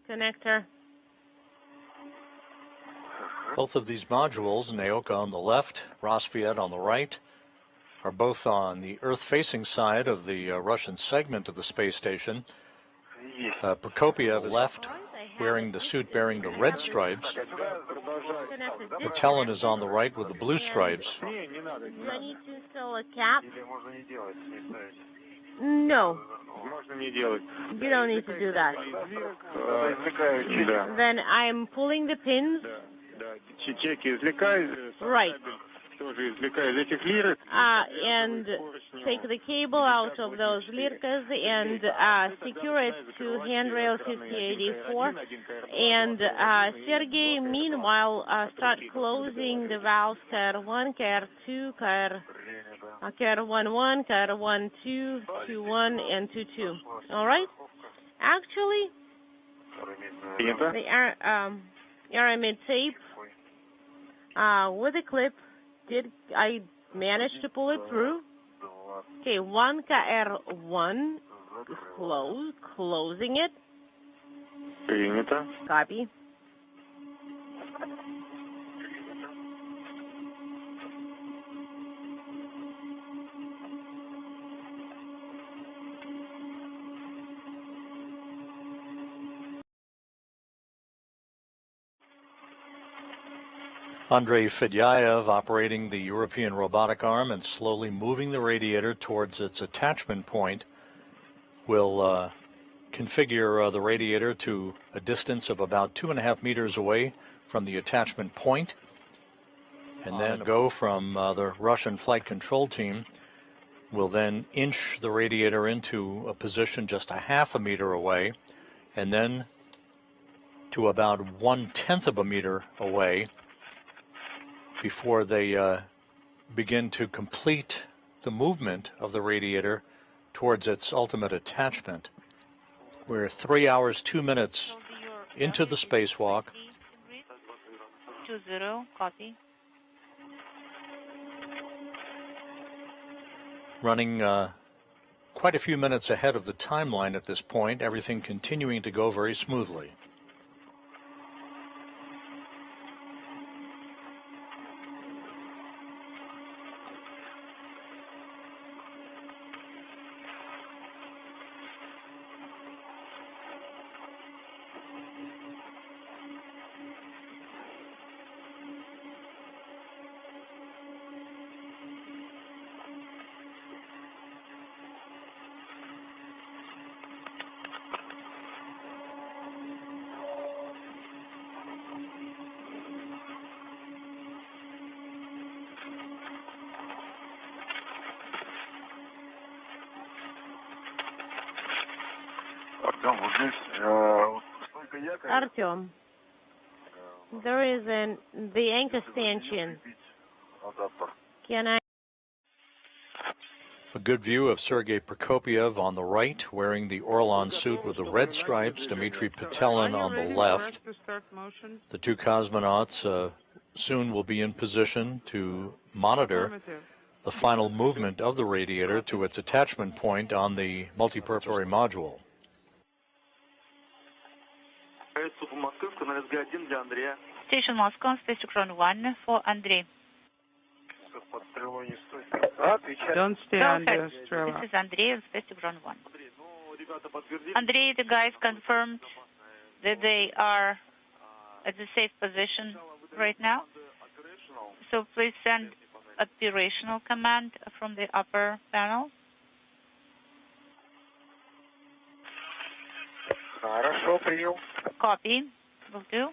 Connector. Both of these modules, Naoka on the left, Rosviet on the right, are both on the Earth-facing side of the Russian segment of the space station. Prokopiev left, wearing the suit bearing the red stripes. Patelin is on the right with the blue stripes. Do I need to install a cap? No. You don't need to do that. Then I'm pulling the pins. Right. And take the cable out of those lirkas and secure it to handrail 5084. And Sergey, meanwhile, start closing the valves KR1, KR2, KR11, KR12, 21, and 22. All right? Actually, the aramid tape with a clip, I managed to pull it through. Okay, 1 KR1 is closing it. Copy. Andrei Fedyaev, operating the European robotic arm and slowly moving the radiator towards its attachment point, will configure the radiator to a distance of about 2.5 meters away from the attachment point, and then go from the Russian flight control team will then inch the radiator into a position just 1/2 meter away, and then to about 1/10 of a meter away before they begin to complete the movement of the radiator towards its ultimate attachment. We're 3 hours, 2 minutes into the spacewalk. 20, copy. Running quite a few minutes ahead of the timeline at this point, everything continuing to go very smoothly. Artyom, there is the anchor stanchion. Can I? A good view of Sergei Prokopiev on the right, wearing the Orlan suit with the red stripes, Dmitry Patelin on the left. The two cosmonauts soon will be in position to monitor the final movement of the radiator to its attachment point on the multipurpose module. Station Moscow, Spacewalk Ground 1 for Andrei. Don't stay under Strela. This is Andrei, Spacewalk Ground 1. Andrei, the guys confirmed that they are at the safe position right now. So please send operational command from the upper panel. Copy. Will do.